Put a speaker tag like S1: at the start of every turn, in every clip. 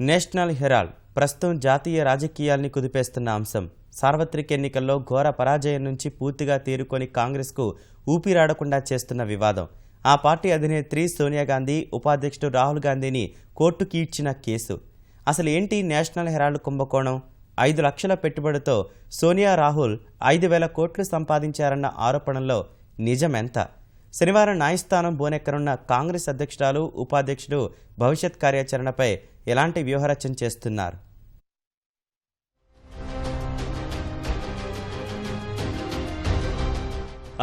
S1: National Herald ప్రస్తుతం జాతీయ రాజకీయాల్ని కుదిపేస్తున్న అంశం. సార్వత్రిక ఎన్నికల్లో ఘోర పరాజయం నుంచి పూర్తిగా తేరుకొని కాంగ్రెస్కు ఊపిరాడకుండా చేస్తున్న వివాదం. ఆ పార్టీ అధినేత్రి సోనియా గాంధీ, ఉపాధ్యక్షుడు రాహుల్ గాంధీని కోర్టుకి ఈడ్చిన కేసు. అసలు ఏంటి నేషనల్ హెరాల్డ్ కుంభకోణం? 5 లక్షల పెట్టుబడితో సోనియా, రాహుల్ 5,000 కోట్లు సంపాదించారన్న ఆరోపణల్లో నిజమెంత? శనివారం న్యాయస్థానం బోనెక్కనున్న కాంగ్రెస్ అధ్యక్షురాలు, ఉపాధ్యక్షుడు భవిష్యత్ కార్యాచరణపై ఎలాంటి వ్యూహరచన చేస్తున్నారు?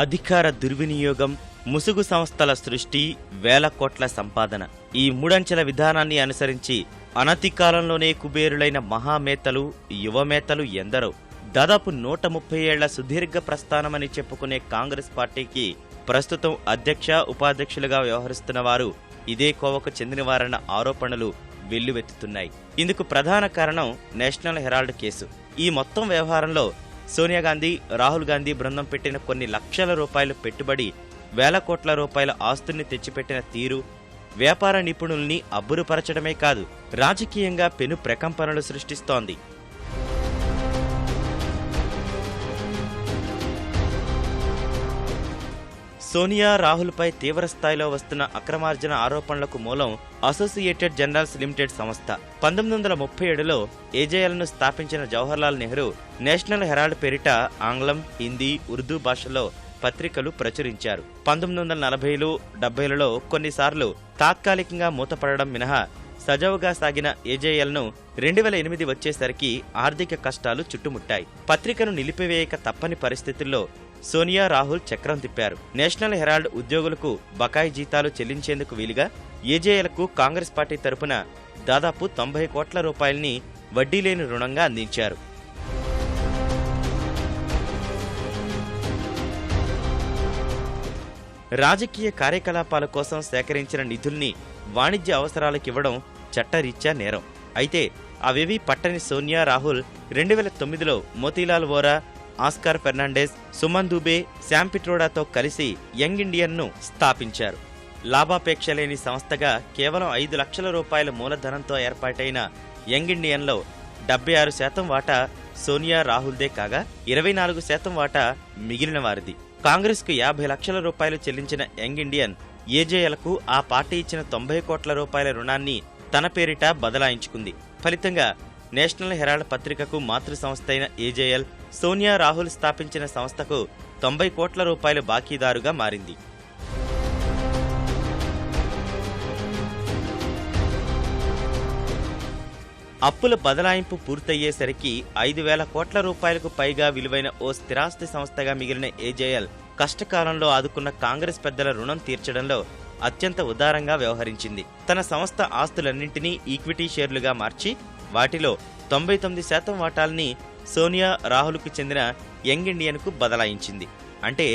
S1: అధికార దుర్వినియోగం, ముసుగు సంస్థల సృష్టి, వేల కోట్ల సంపాదన. ఈ మూడంచెల విధానాన్ని అనుసరించి అనతి కాలంలోనే కుబేరులైన మహామేతలు, యువమేతలు ఎందరో. దాదాపు 130 ఏళ్ల సుదీర్ఘ ప్రస్థానమని చెప్పుకునే కాంగ్రెస్ పార్టీకి ప్రస్తుతం అధ్యక్ష, ఉపాధ్యక్షులుగా వ్యవహరిస్తున్న వారు ఇదే కోవకు చెందినవారన్న ఆరోపణలు వెల్లువెత్తుతున్నాయి. ఇందుకు ప్రధాన కారణం నేషనల్ హెరాల్డ్ కేసు. ఈ మొత్తం వ్యవహారంలో సోనియా గాంధీ, రాహుల్ గాంధీ బృందం పెట్టిన కొన్ని లక్షల రూపాయలు పెట్టుబడి, వేల కోట్ల రూపాయల ఆస్తుల్ని తెచ్చిపెట్టిన తీరు వ్యాపార నిపుణుల్ని అబ్బురుపరచడమే కాదు, రాజకీయంగా పెను ప్రకంపనలు సృష్టిస్తోంది. సోనియా, రాహుల్పై తీవ్రస్థాయిలో వస్తున్న అక్రమార్జన ఆరోపణలకు మూలం అసోసియేటెడ్ జర్నల్స్ లిమిటెడ్ సంస్థ. 1937లో ఏజేఎల్ను స్థాపించిన జవహర్లాల్ నెహ్రూ నేషనల్ హెరాల్డ్ పేరిట ఆంగ్లం, హిందీ, ఉర్దూ భాషల్లో పత్రికలు ప్రచురించారు. 1940లు, 70లలో కొన్నిసార్లు తాత్కాలికంగా మూతపడడం మినహా సజావుగా సాగిన ఏజేఎల్ను 2008 వచ్చేసరికి ఆర్థిక కష్టాలు చుట్టుముట్టాయి. పత్రికను నిలిపివేయక తప్పని పరిస్థితుల్లో సోనియా, రాహుల్ చక్రం తిప్పారు. నేషనల్ హెరాల్డ్ ఉద్యోగులకు బకాయి జీతాలు చెల్లించేందుకు వీలుగా ఏజేఎల్కు కాంగ్రెస్ పార్టీ తరపున దాదాపు 90 కోట్ల రూపాయల్ని వడ్డీ లేని రుణంగా అందించారు. రాజకీయ కార్యకలాపాల కోసం సేకరించిన నిధుల్ని వాణిజ్య అవసరాలకివ్వడం చట్టరీత్యా నేరం. అయితే అవేవీ పట్టని సోనియా, రాహుల్ 2009లో మోతీలాల్ వోరా, ఆస్కార్ ఫెర్నాండెస్, సుమన్ దుబే, శామ్ పిట్రోడాతో కలిసి యంగ్ ఇండియన్ను స్థాపించారు. లాభాపేక్ష లేని సంస్థగా కేవలం 5 లక్షల రూపాయల మూలధనంతో ఏర్పాటైన యంగ్ ఇండియన్లో 76% వాటా సోనియా, రాహుల్దే కాగా 24% వాటా మిగిలిన వారిది. కాంగ్రెస్కు 50 లక్షల రూపాయలు చెల్లించిన యంగ్ ఇండియన్ ఏజేఎల్కు ఆ పార్టీ ఇచ్చిన 90 కోట్ల రూపాయల రుణాన్ని తన పేరిట బదలాయించుకుంది. ఫలితంగా నేషనల్ హెరాల్డ్ పత్రికకు మాతృ సంస్థ అయిన ఏజేఎల్ సోనియా, రాహుల్ స్థాపించిన సంస్థకు 90 కోట్ల రూపాయల బాకీదారుగా మారింది. అప్పుల బదలాయింపు పూర్తయ్యేసరికి 5,000 కోట్ల రూపాయలకు పైగా విలువైన ఓ స్థిరాస్తి సంస్థగా మిగిలిన ఏజేఎల్ కష్టకాలంలో ఆదుకున్న కాంగ్రెస్ పెద్దల రుణం తీర్చడంలో అత్యంత ఉదారంగా వ్యవహరించింది. తన సంస్థ ఆస్తులన్నింటినీ ఈక్విటీ షేర్లుగా మార్చి వాటిలో 99% వాటాల్ని సోనియా, రాహుల్కు చెందిన యంగ్ ఇండియన్కు బదలాయించింది. అంటే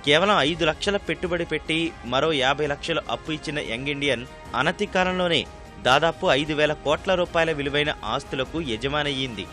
S1: కేవలం 5 లక్షల పెట్టుబడి పెట్టి మరో 50 లక్షలు అప్పు ఇచ్చిన యంగ్ ఇండియన్ అనతి కాలంలోనే దాదాపు 5,000 కోట్ల రూపాయల విలువైన ఆస్తులకు యజమానయ్యింది.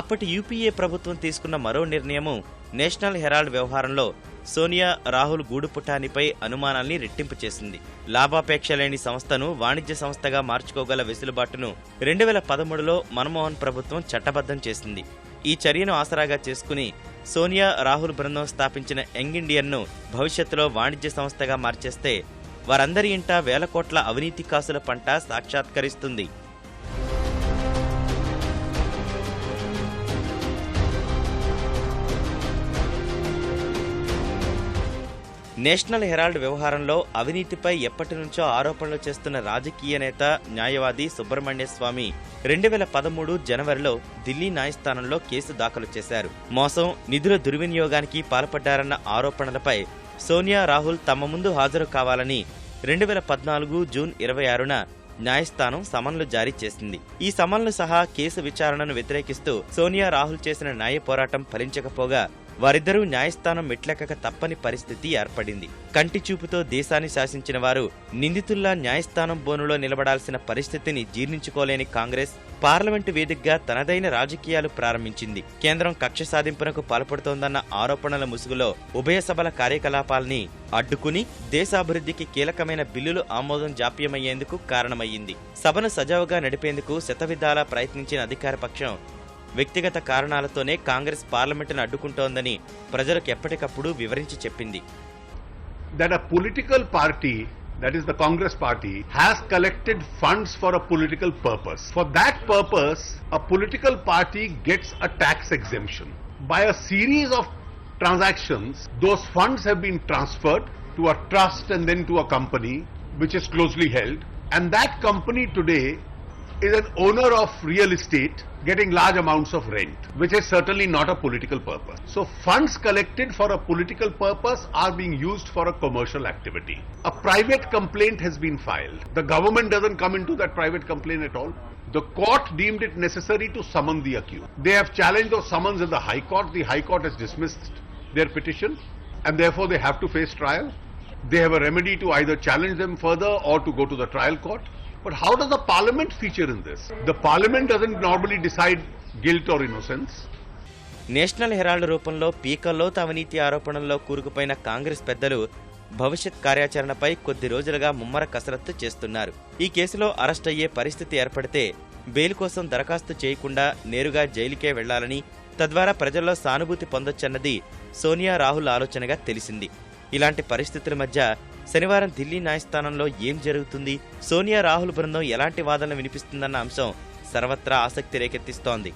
S1: అప్పటి యూపీఏ ప్రభుత్వం తీసుకున్న మరో నిర్ణయము నేషనల్ హెరాల్డ్ వ్యవహారంలో సోనియా, రాహుల్ గూడుపుటానిపై అనుమానాల్ని రెట్టింపు చేసింది. లాభాపేక్ష లేని సంస్థను వాణిజ్య సంస్థగా మార్చుకోగల వెసులుబాటును 2013లో మన్మోహన్ ప్రభుత్వం చట్టబద్ధం చేసింది. ఈ చర్యను ఆసరాగా చేసుకుని సోనియా, రాహుల్ బృందం స్థాపించిన యంగ్ ఇండియన్ను భవిష్యత్తులో వాణిజ్య సంస్థగా మార్చేస్తే వారందరి ఇంట వేల కోట్ల అవినీతి కాసుల పంట సాక్షాత్కరిస్తుంది. నేషనల్ హెరాల్డ్ వ్యవహారంలో అవినీతిపై ఎప్పటి నుంచో ఆరోపణలు చేస్తున్న రాజకీయ నేత, న్యాయవాది సుబ్రహ్మణ్య స్వామి 2013 జనవరిలో ఢిల్లీ న్యాయస్థానంలో కేసు దాఖలు చేశారు. మోసం, నిధుల దుర్వినియోగానికి పాల్పడ్డారన్న ఆరోపణలపై సోనియా, రాహుల్ తమ ముందు హాజరు కావాలని 2014 జూన్ 26న న్యాయస్థానం సమన్లు జారీ చేసింది. ఈ సమన్లు సహా కేసు విచారణను వ్యతిరేకిస్తూ సోనియా, రాహుల్ చేసిన న్యాయ పోరాటం ఫలించకపోగా వారిద్దరూ న్యాయస్థానం మెట్లెక్కక తప్పని పరిస్థితి ఏర్పడింది. కంటి చూపుతో దేశాన్ని శాసించిన వారు నిందితుల్లా న్యాయస్థానం బోనులో నిలబడాల్సిన పరిస్థితిని జీర్ణించుకోలేని కాంగ్రెస్ పార్లమెంటు వేదికగా తనదైన రాజకీయాలు ప్రారంభించింది. కేంద్రం కక్ష సాధింపునకు పాల్పడుతోందన్న ఆరోపణల ముసుగులో ఉభయ సభల కార్యకలాపాల్ని అడ్డుకుని దేశాభివృద్ధికి కీలకమైన బిల్లులు ఆమోదం జాప్యమయ్యేందుకు కారణమయ్యింది. సభను సజావుగా నడిపేందుకు శతవిధాలా ప్రయత్నించిన అధికార పక్షం వ్యక్తిగత కారణాలతోనే కాంగ్రెస్ పార్లమెంటును అడ్డుకుంటోందని ప్రజలకు ఎప్పటికప్పుడు వివరించి చెప్పింది.
S2: That a political party, that is the Congress party, has collected funds for a political purpose. For that purpose, a political party gets a tax exemption. By a series of transactions, those funds have been transferred to a trust and then to a company which is closely held. And that company today is an owner of real estate getting large amounts of rent, which is certainly not a political purpose. So funds collected for a political purpose are being used for a commercial activity. A private complaint has been filed. The government doesn't come into that private complaint at all. The court deemed it necessary to summon the accused. They have challenged those summons in the High Court. The High Court has dismissed their petition and therefore they have to face trial. They have a remedy to either challenge them further or to go to the trial court. But how does the parliament feature in this? The parliament doesn't normally decide guilt or innocence.
S1: National Herald రూపంలో పీకల్లోతు అవినీతి ఆరోపణల్లో కూరుకుపోయిన కాంగ్రెస్ పెద్దలు భవిష్యత్ కార్యాచరణపై కొద్ది రోజులుగా ముమ్మర కసరత్తు చేస్తున్నారు. ఈ కేసులో అరెస్ట్ అయ్యే పరిస్థితి ఏర్పడితే బెయిల్ కోసం దరఖాస్తు చేయకుండా నేరుగా జైలుకే వెళ్లాలని, తద్వారా ప్రజల్లో సానుభూతి పొందొచ్చన్నది సోనియా రాహుల్ ఆలోచనగా తెలిసింది. ఇలాంటి పరిస్థితుల మధ్య శనివారం ఢిల్లీ న్యాయస్థానంలో ఏం జరుగుతుంది, సోనియా రాహుల్ బృందం ఎలాంటి వాదనలు వినిపిస్తుందన్న అంశం సర్వత్రా ఆసక్తి రేకెత్తిస్తోంది.